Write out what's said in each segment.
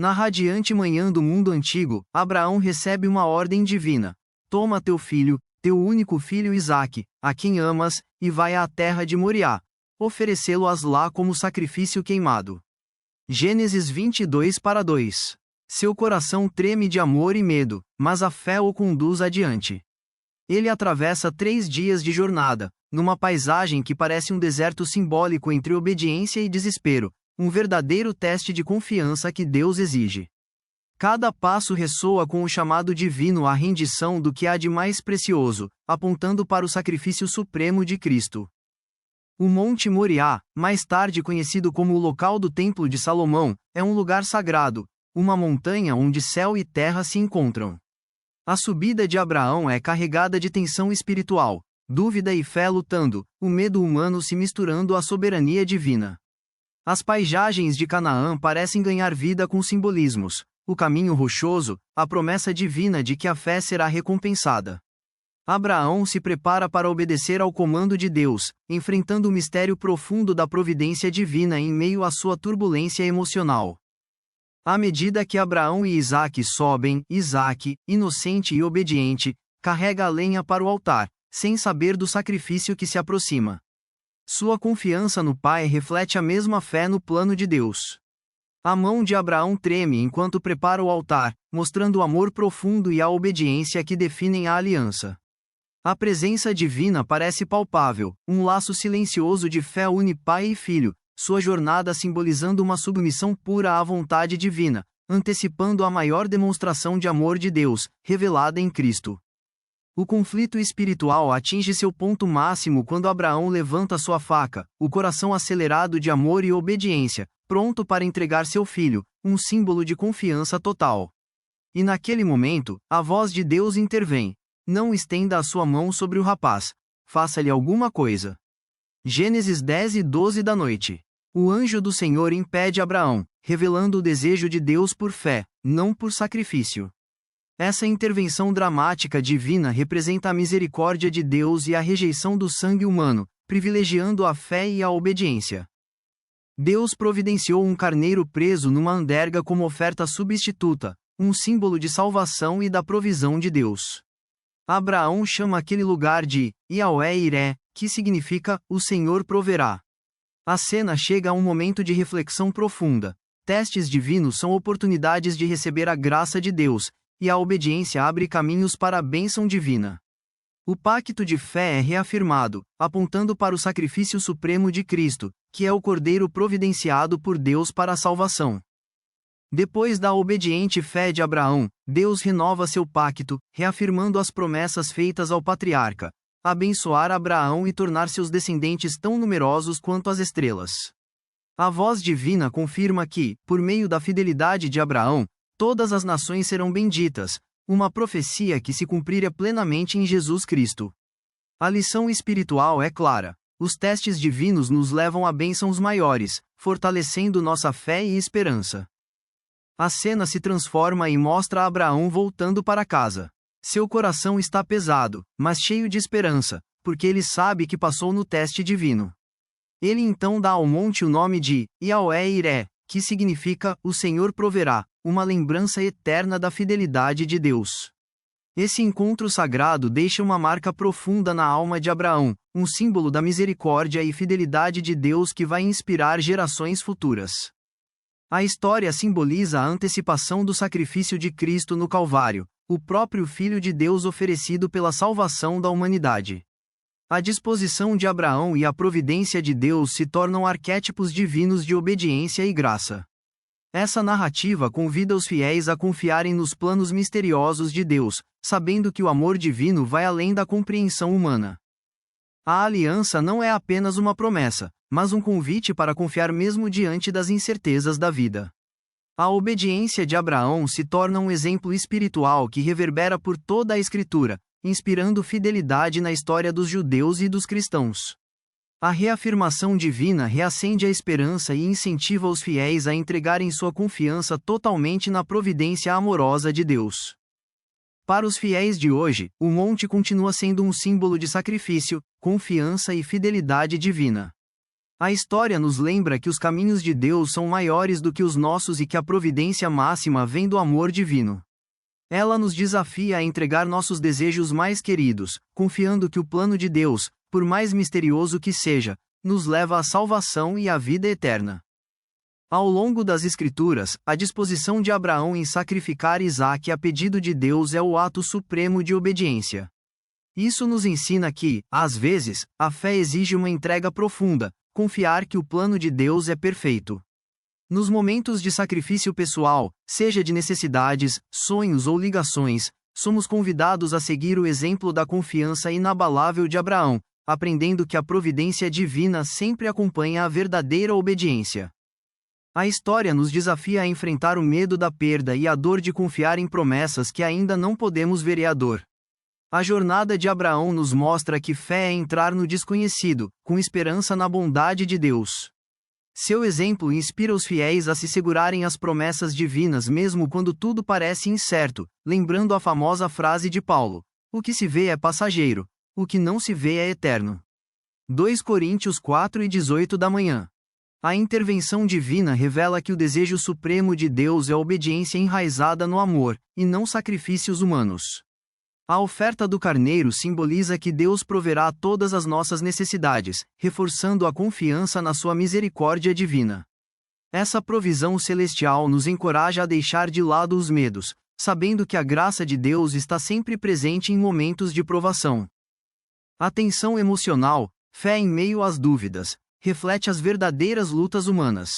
Na radiante manhã do mundo antigo, Abraão recebe uma ordem divina: toma teu filho, teu único filho Isaque, a quem amas, e vai à terra de Moriá, oferecê-lo-ás lá como sacrifício queimado. Gênesis 22:2. Seu coração treme de amor e medo, mas a fé o conduz adiante. Ele atravessa 3 dias de jornada, numa paisagem que parece um deserto simbólico entre obediência e desespero, um verdadeiro teste de confiança que Deus exige. Cada passo ressoa com o chamado divino à rendição do que há de mais precioso, apontando para o sacrifício supremo de Cristo. O Monte Moriá, mais tarde conhecido como o local do Templo de Salomão, é um lugar sagrado, uma montanha onde céu e terra se encontram. A subida de Abraão é carregada de tensão espiritual, dúvida e fé lutando, o medo humano se misturando à soberania divina. As paisagens de Canaã parecem ganhar vida com simbolismos, o caminho rochoso, a promessa divina de que a fé será recompensada. Abraão se prepara para obedecer ao comando de Deus, enfrentando o mistério profundo da providência divina em meio à sua turbulência emocional. À medida que Abraão e Isaque sobem, Isaque, inocente e obediente, carrega a lenha para o altar, sem saber do sacrifício que se aproxima. Sua confiança no Pai reflete a mesma fé no plano de Deus. A mão de Abraão treme enquanto prepara o altar, mostrando o amor profundo e a obediência que definem a aliança. A presença divina parece palpável, um laço silencioso de fé une pai e filho, sua jornada simbolizando uma submissão pura à vontade divina, antecipando a maior demonstração de amor de Deus, revelada em Cristo. O conflito espiritual atinge seu ponto máximo quando Abraão levanta sua faca, o coração acelerado de amor e obediência, pronto para entregar seu filho, um símbolo de confiança total. E naquele momento, a voz de Deus intervém: não estenda a sua mão sobre o rapaz, faça-lhe alguma coisa. Gênesis 10:12 da noite. O anjo do Senhor impede Abraão, revelando o desejo de Deus por fé, não por sacrifício. Essa intervenção dramática divina representa a misericórdia de Deus e a rejeição do sangue humano, privilegiando a fé e a obediência. Deus providenciou um carneiro preso numa anderga como oferta substituta, um símbolo de salvação e da provisão de Deus. Abraão chama aquele lugar de Yahweh-Iré, que significa o Senhor proverá. A cena chega a um momento de reflexão profunda. Testes divinos são oportunidades de receber a graça de Deus, e a obediência abre caminhos para a bênção divina. O pacto de fé é reafirmado, apontando para o sacrifício supremo de Cristo, que é o Cordeiro providenciado por Deus para a salvação. Depois da obediente fé de Abraão, Deus renova seu pacto, reafirmando as promessas feitas ao patriarca: abençoar Abraão e tornar seus descendentes tão numerosos quanto as estrelas. A voz divina confirma que, por meio da fidelidade de Abraão, todas as nações serão benditas, uma profecia que se cumprirá plenamente em Jesus Cristo. A lição espiritual é clara: os testes divinos nos levam a bênçãos maiores, fortalecendo nossa fé e esperança. A cena se transforma e mostra Abraão voltando para casa. Seu coração está pesado, mas cheio de esperança, porque ele sabe que passou no teste divino. Ele então dá ao monte o nome de Yahweh-Iré, que significa o Senhor proverá, uma lembrança eterna da fidelidade de Deus. Esse encontro sagrado deixa uma marca profunda na alma de Abraão, um símbolo da misericórdia e fidelidade de Deus que vai inspirar gerações futuras. A história simboliza a antecipação do sacrifício de Cristo no Calvário, o próprio Filho de Deus oferecido pela salvação da humanidade. A disposição de Abraão e a providência de Deus se tornam arquétipos divinos de obediência e graça. Essa narrativa convida os fiéis a confiarem nos planos misteriosos de Deus, sabendo que o amor divino vai além da compreensão humana. A aliança não é apenas uma promessa, mas um convite para confiar mesmo diante das incertezas da vida. A obediência de Abraão se torna um exemplo espiritual que reverbera por toda a Escritura, inspirando fidelidade na história dos judeus e dos cristãos. A reafirmação divina reacende a esperança e incentiva os fiéis a entregarem sua confiança totalmente na providência amorosa de Deus. Para os fiéis de hoje, o monte continua sendo um símbolo de sacrifício, confiança e fidelidade divina. A história nos lembra que os caminhos de Deus são maiores do que os nossos e que a providência máxima vem do amor divino. Ela nos desafia a entregar nossos desejos mais queridos, confiando que o plano de Deus, por mais misterioso que seja, nos leva à salvação e à vida eterna. Ao longo das Escrituras, a disposição de Abraão em sacrificar Isaque a pedido de Deus é o ato supremo de obediência. Isso nos ensina que, às vezes, a fé exige uma entrega profunda, confiar que o plano de Deus é perfeito. Nos momentos de sacrifício pessoal, seja de necessidades, sonhos ou ligações, somos convidados a seguir o exemplo da confiança inabalável de Abraão, aprendendo que a providência divina sempre acompanha a verdadeira obediência. A história nos desafia a enfrentar o medo da perda e a dor de confiar em promessas que ainda não podemos ver. A jornada de Abraão nos mostra que fé é entrar no desconhecido, com esperança na bondade de Deus. Seu exemplo inspira os fiéis a se segurarem às promessas divinas mesmo quando tudo parece incerto, lembrando a famosa frase de Paulo: "O que se vê é passageiro, o que não se vê é eterno." 2 Coríntios 4:18 da manhã. A intervenção divina revela que o desejo supremo de Deus é obediência enraizada no amor, e não sacrifícios humanos. A oferta do carneiro simboliza que Deus proverá todas as nossas necessidades, reforçando a confiança na sua misericórdia divina. Essa provisão celestial nos encoraja a deixar de lado os medos, sabendo que a graça de Deus está sempre presente em momentos de provação. A tensão emocional, fé em meio às dúvidas, reflete as verdadeiras lutas humanas.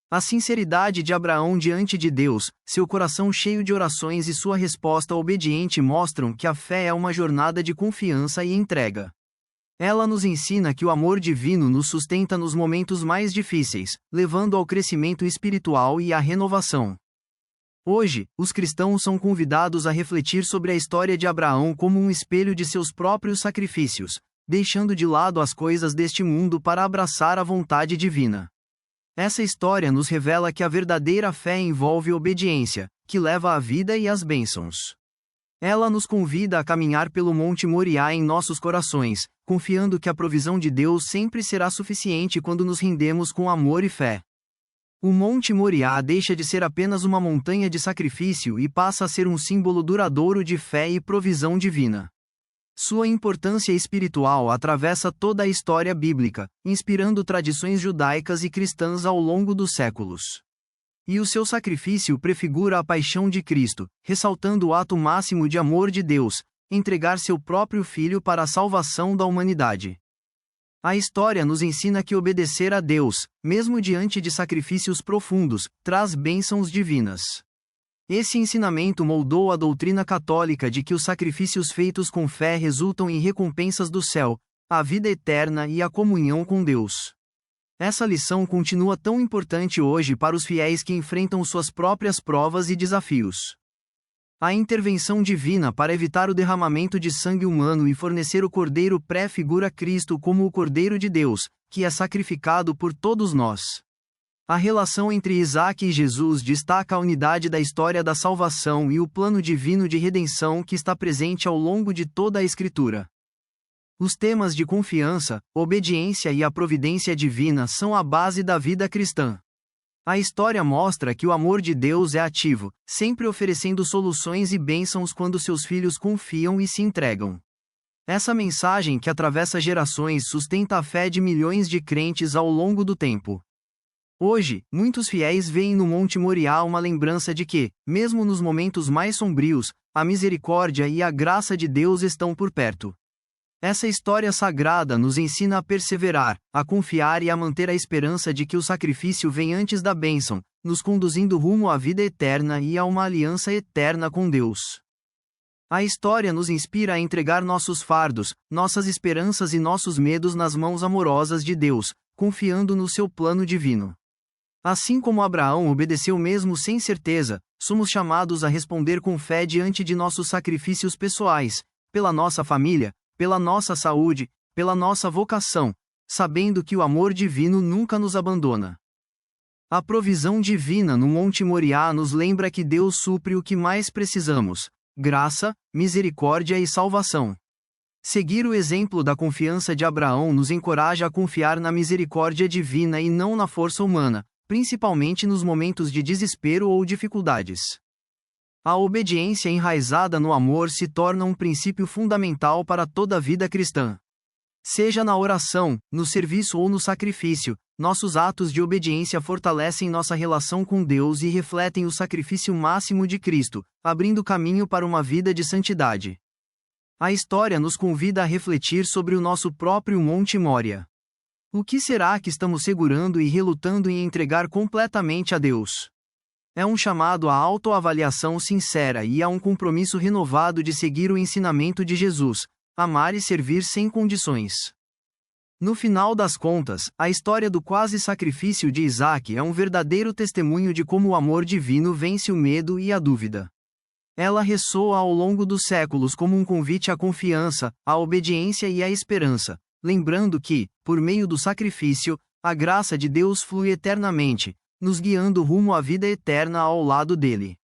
A sinceridade de Abraão diante de Deus, seu coração cheio de orações e sua resposta obediente mostram que a fé é uma jornada de confiança e entrega. Ela nos ensina que o amor divino nos sustenta nos momentos mais difíceis, levando ao crescimento espiritual e à renovação. Hoje, os cristãos são convidados a refletir sobre a história de Abraão como um espelho de seus próprios sacrifícios, deixando de lado as coisas deste mundo para abraçar a vontade divina. Essa história nos revela que a verdadeira fé envolve obediência, que leva à vida e às bênçãos. Ela nos convida a caminhar pelo Monte Moriá em nossos corações, confiando que a provisão de Deus sempre será suficiente quando nos rendemos com amor e fé. O Monte Moriá deixa de ser apenas uma montanha de sacrifício e passa a ser um símbolo duradouro de fé e provisão divina. Sua importância espiritual atravessa toda a história bíblica, inspirando tradições judaicas e cristãs ao longo dos séculos. E o seu sacrifício prefigura a paixão de Cristo, ressaltando o ato máximo de amor de Deus, entregar seu próprio Filho para a salvação da humanidade. A história nos ensina que obedecer a Deus, mesmo diante de sacrifícios profundos, traz bênçãos divinas. Esse ensinamento moldou a doutrina católica de que os sacrifícios feitos com fé resultam em recompensas do céu, a vida eterna e a comunhão com Deus. Essa lição continua tão importante hoje para os fiéis que enfrentam suas próprias provas e desafios. A intervenção divina para evitar o derramamento de sangue humano e fornecer o Cordeiro prefigura Cristo como o Cordeiro de Deus, que é sacrificado por todos nós. A relação entre Isaque e Jesus destaca a unidade da história da salvação e o plano divino de redenção que está presente ao longo de toda a Escritura. Os temas de confiança, obediência e a providência divina são a base da vida cristã. A história mostra que o amor de Deus é ativo, sempre oferecendo soluções e bênçãos quando seus filhos confiam e se entregam. Essa mensagem que atravessa gerações sustenta a fé de milhões de crentes ao longo do tempo. Hoje, muitos fiéis veem no Monte Moriá uma lembrança de que, mesmo nos momentos mais sombrios, a misericórdia e a graça de Deus estão por perto. Essa história sagrada nos ensina a perseverar, a confiar e a manter a esperança de que o sacrifício vem antes da bênção, nos conduzindo rumo à vida eterna e a uma aliança eterna com Deus. A história nos inspira a entregar nossos fardos, nossas esperanças e nossos medos nas mãos amorosas de Deus, confiando no seu plano divino. Assim como Abraão obedeceu mesmo sem certeza, somos chamados a responder com fé diante de nossos sacrifícios pessoais, pela nossa família, pela nossa saúde, pela nossa vocação, sabendo que o amor divino nunca nos abandona. A provisão divina no Monte Moriá nos lembra que Deus supre o que mais precisamos: graça, misericórdia e salvação. Seguir o exemplo da confiança de Abraão nos encoraja a confiar na misericórdia divina e não na força humana, principalmente nos momentos de desespero ou dificuldades. A obediência enraizada no amor se torna um princípio fundamental para toda a vida cristã. Seja na oração, no serviço ou no sacrifício, nossos atos de obediência fortalecem nossa relação com Deus e refletem o sacrifício máximo de Cristo, abrindo caminho para uma vida de santidade. A história nos convida a refletir sobre o nosso próprio Monte Mória. O que será que estamos segurando e relutando em entregar completamente a Deus? É um chamado à autoavaliação sincera e a um compromisso renovado de seguir o ensinamento de Jesus, amar e servir sem condições. No final das contas, a história do quase sacrifício de Isaac é um verdadeiro testemunho de como o amor divino vence o medo e a dúvida. Ela ressoa ao longo dos séculos como um convite à confiança, à obediência e à esperança, lembrando que, por meio do sacrifício, a graça de Deus flui eternamente, nos guiando rumo à vida eterna ao lado dele.